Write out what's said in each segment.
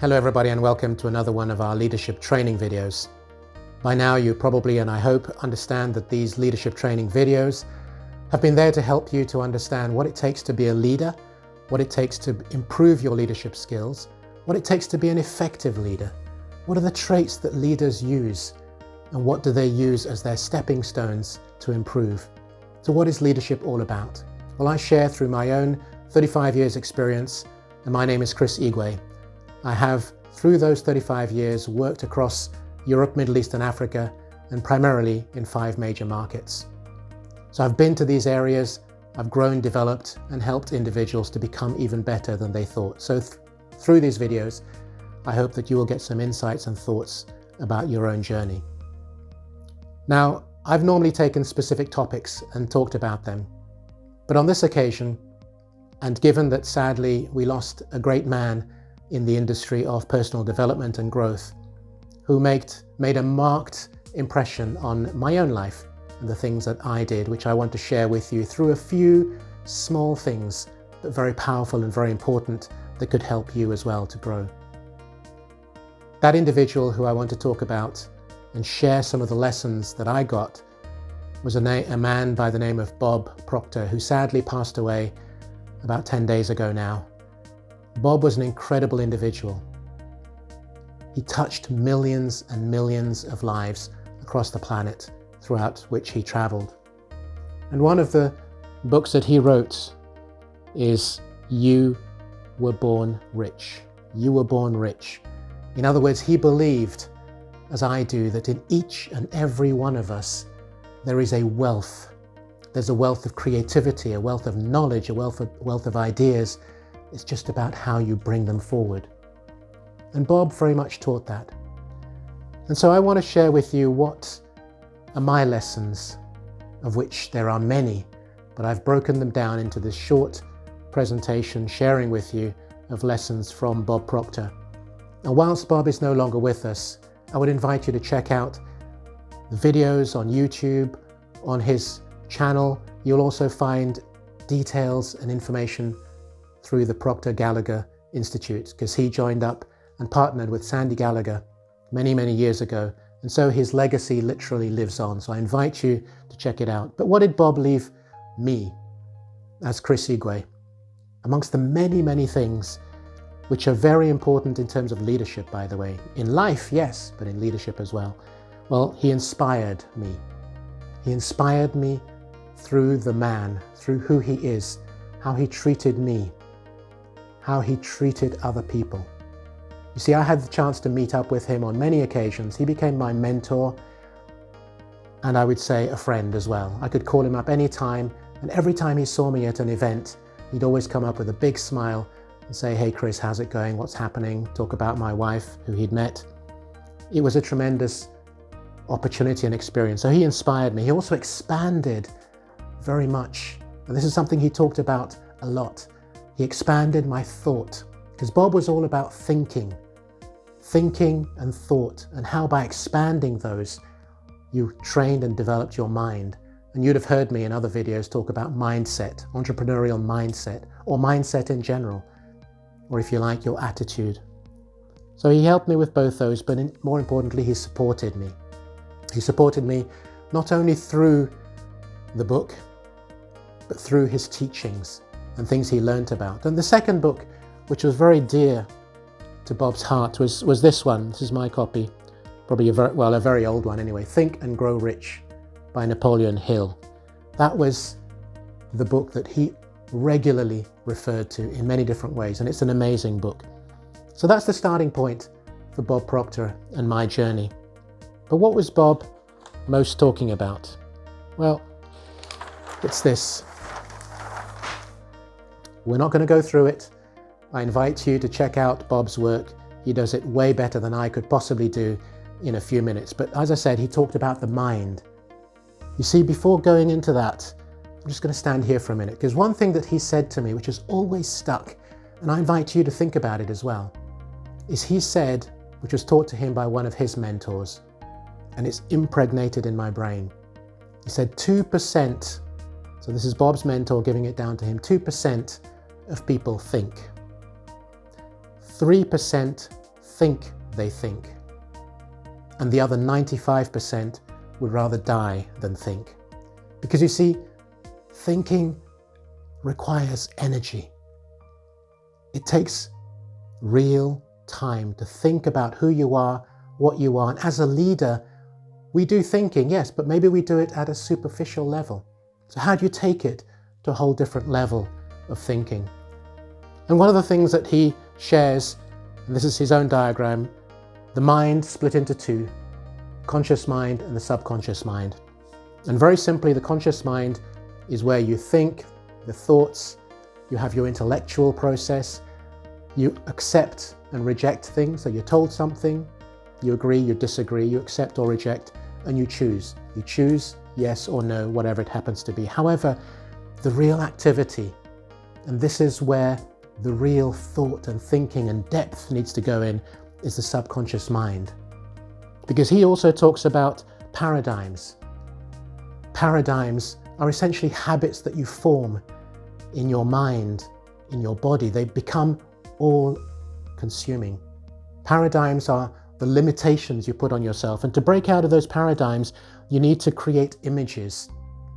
Hello everybody and welcome to another one of our leadership training videos. By now you probably, and I hope, understand that these leadership training videos have been there to help you to understand what it takes to be a leader, what it takes to improve your leadership skills, what it takes to be an effective leader, what are the traits that leaders use, and what do they use as their stepping stones to improve. So what is leadership all about? Well, I share through my own 35 years experience, and my name is Igwe. I have, through those 35 years, worked across Europe, Middle East and Africa, and primarily in 5 major markets. So I've been to these areas, I've grown, developed, and helped individuals to become even better than they thought. So through these videos, I hope that you will get some insights and thoughts about your own journey. Now, I've normally taken specific topics and talked about them, but on this occasion, and given that sadly we lost a great man in the industry of personal development and growth, who made a marked impression on my own life and the things that I did, which I want to share with you through a few small things, but very powerful and very important, that could help you as well to grow. That individual who I want to talk about and share some of the lessons that I got was a man by the name of Bob Proctor, who sadly passed away about 10 days ago now. Bob was an incredible individual. He touched millions and millions of lives across the planet throughout which he traveled. And one of the books that he wrote is You Were Born Rich. You were born rich. In other words, he believed, as I do, that in each and every one of us there is a wealth. There's a wealth of creativity, a wealth of knowledge, a wealth of ideas. It's just about how you bring them forward. And Bob very much taught that. And so I want to share with you what are my lessons, of which there are many, but I've broken them down into this short presentation sharing with you of lessons from Bob Proctor. And whilst Bob is no longer with us, I would invite you to check out the videos on YouTube, on his channel. You'll also find details and information through the Proctor Gallagher Institute, because he joined up and partnered with Sandy Gallagher many, many years ago. And so his legacy literally lives on. So I invite you to check it out. But what did Bob leave me as Igwe? Amongst the many, many things which are very important in terms of leadership, by the way. In life, yes, but in leadership as well. Well, he inspired me. He inspired me through the man, through who he is, how he treated me, how he treated other people. You see, I had the chance to meet up with him on many occasions. He became my mentor, and I would say a friend as well. I could call him up any time, and every time he saw me at an event, he'd always come up with a big smile and say, "Hey Chris, how's it going? What's happening?" Talk about my wife, who he'd met. It was a tremendous opportunity and experience. So he inspired me. He also expanded very much. And this is something he talked about a lot. He expanded my thought, because Bob was all about thinking and thought, and how by expanding those, you trained and developed your mind. And you'd have heard me in other videos talk about mindset, entrepreneurial mindset, or mindset in general, or if you like, your attitude. So he helped me with both those, but more importantly, he supported me. He supported me not only through the book, but through his teachings and things he learnt about. And the second book, which was very dear to Bob's heart, was this one. This is my copy, probably a very old one anyway, Think and Grow Rich by Napoleon Hill. That was the book that he regularly referred to in many different ways, and it's an amazing book. So that's the starting point for Bob Proctor and my journey. But what was Bob most talking about? Well, it's this. We're not going to go through it. I invite you to check out Bob's work. He does it way better than I could possibly do in a few minutes. But as I said, he talked about the mind. You see, before going into that, I'm just going to stand here for a minute, because one thing that he said to me, which has always stuck, and I invite you to think about it as well, is he said, which was taught to him by one of his mentors, and it's impregnated in my brain. He said 2%, so this is Bob's mentor giving it down to him, 2% of people think. 3% think they think. And the other 95% would rather die than think. Because you see, thinking requires energy. It takes real time to think about who you are, what you are. And as a leader, we do thinking, yes, but maybe we do it at a superficial level. So how do you take it to a whole different level of thinking? And one of the things that he shares, and this is his own diagram, the mind split into two, conscious mind and the subconscious mind. And very simply, the conscious mind is where you think, the thoughts, you have your intellectual process, you accept and reject things. So you're told something, you agree, you disagree, you accept or reject, and you choose. You choose yes or no, whatever it happens to be. However, the real activity, and this is where the real thought and thinking and depth needs to go in, is the subconscious mind. Because he also talks about paradigms. Paradigms are essentially habits that you form in your mind, in your body. They become all-consuming. Paradigms are the limitations you put on yourself. And to break out of those paradigms, you need to create images,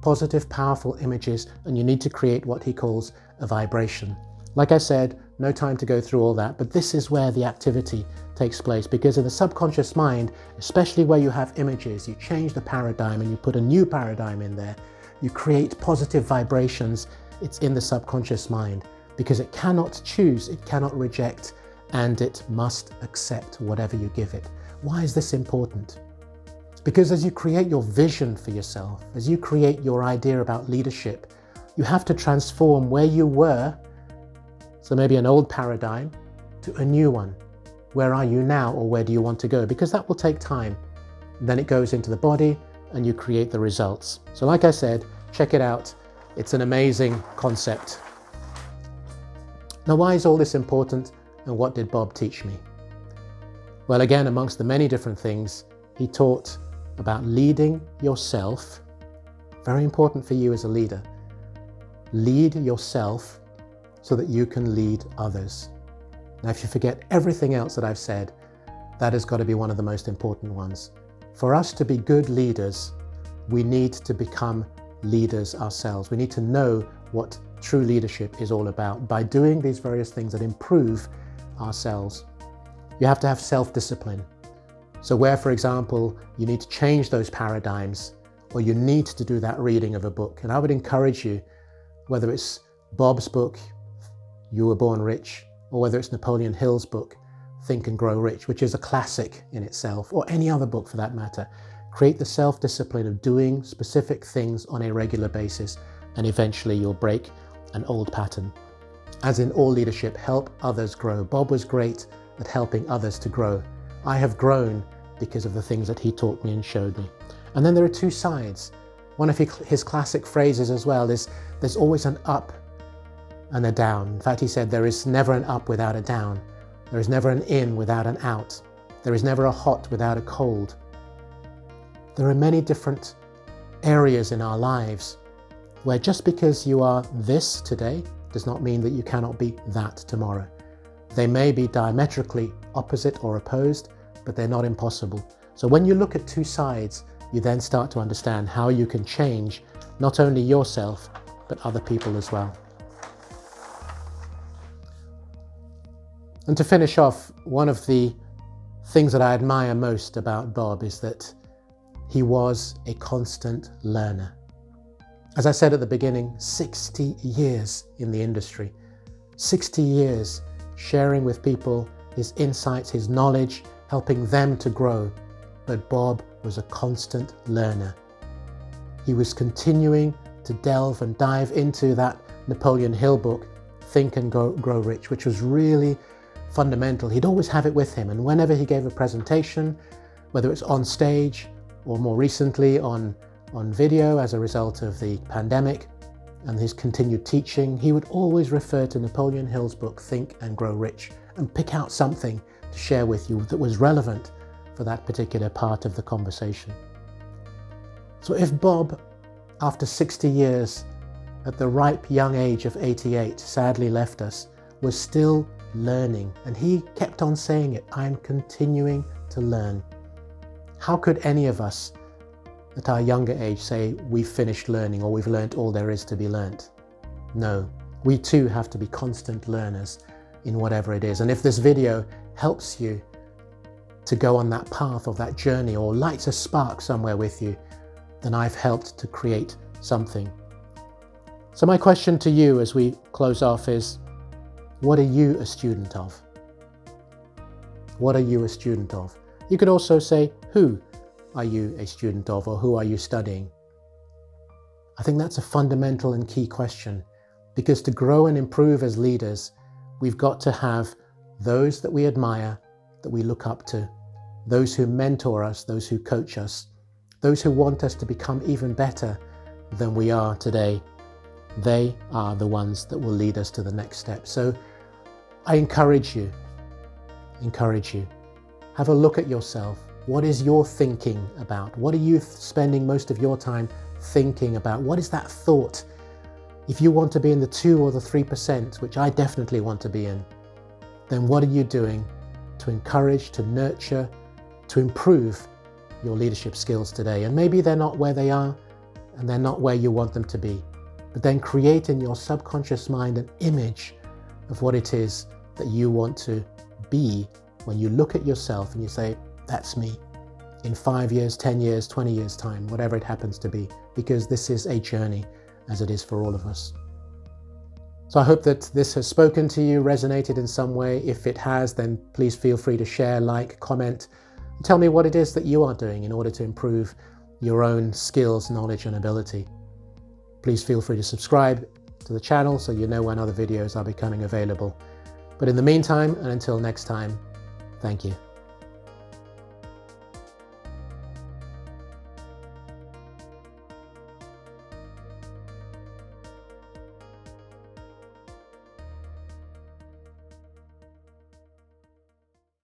positive, powerful images, and you need to create what he calls a vibration. Like I said, no time to go through all that, but this is where the activity takes place, because in the subconscious mind, especially where you have images, you change the paradigm and you put a new paradigm in there, you create positive vibrations. It's in the subconscious mind because it cannot choose, it cannot reject, and it must accept whatever you give it. Why is this important? Because as you create your vision for yourself, as you create your idea about leadership, you have to transform where you were, so maybe an old paradigm, to a new one. Where are you now, or where do you want to go? Because that will take time. Then it goes into the body and you create the results. So like I said, check it out. It's an amazing concept. Now, why is all this important, and what did Bob teach me? Well, again, amongst the many different things, he taught about leading yourself. Very important for you as a leader. Lead yourself so that you can lead others. Now, if you forget everything else that I've said, that has got to be one of the most important ones. For us to be good leaders, we need to become leaders ourselves. We need to know what true leadership is all about by doing these various things that improve ourselves. You have to have self-discipline. So where, for example, you need to change those paradigms, or you need to do that reading of a book. And I would encourage you, whether it's Bob's book, You Were Born Rich, or whether it's Napoleon Hill's book, Think and Grow Rich, which is a classic in itself, or any other book for that matter, create the self-discipline of doing specific things on a regular basis, and eventually you'll break an old pattern. As in all leadership, help others grow. Bob was great at helping others to grow. I have grown because of the things that he taught me and showed me. And then there are two sides. One of his classic phrases as well is, there's always an up and a down. In fact, he said, there is never an up without a down. There is never an in without an out. There is never a hot without a cold. There are many different areas in our lives where just because you are this today does not mean that you cannot be that tomorrow. They may be diametrically opposite or opposed, but they're not impossible. So when you look at two sides, you then start to understand how you can change not only yourself, but other people as well. And to finish off, one of the things that I admire most about Bob is that he was a constant learner. As I said at the beginning, 60 years in the industry, 60 years sharing with people his insights, his knowledge, helping them to grow. But Bob was a constant learner. He was continuing to delve and dive into that Napoleon Hill book, Think and Grow Rich, which was really fundamental. He'd always have it with him, and whenever he gave a presentation, whether it's on stage or more recently on video as a result of the pandemic and his continued teaching, he would always refer to Napoleon Hill's book, Think and Grow Rich, and pick out something to share with you that was relevant for that particular part of the conversation. So if Bob, after 60 years, at the ripe young age of 88, sadly left us, was still learning. And he kept on saying it, I am continuing to learn. How could any of us at our younger age say we've finished learning or we've learned all there is to be learnt? No, we too have to be constant learners in whatever it is. And if this video helps you to go on that path of that journey or lights a spark somewhere with you, then I've helped to create something. So my question to you as we close off is, what are you a student of? What are you a student of? You could also say, who are you a student of, or who are you studying? I think that's a fundamental and key question, because to grow and improve as leaders, we've got to have those that we admire, that we look up to, those who mentor us, those who coach us, those who want us to become even better than we are today. They are the ones that will lead us to the next step. So I encourage you, have a look at yourself. What is your thinking about? What are you spending most of your time thinking about? What is that thought? If you want to be in the 2 or the 3%, which I definitely want to be in, then what are you doing to encourage, to nurture, to improve your leadership skills today? And maybe they're not where they are and they're not where you want them to be, but then create in your subconscious mind an image of what it is that you want to be when you look at yourself and you say, that's me in 5 years, 10 years, 20 years time, whatever it happens to be, because this is a journey as it is for all of us. So I hope that this has spoken to you, resonated in some way. If it has, then please feel free to share, like, comment, and tell me what it is that you are doing in order to improve your own skills, knowledge, and ability. Please feel free to subscribe to the channel so you know when other videos are becoming available. But in the meantime, and until next time, thank you.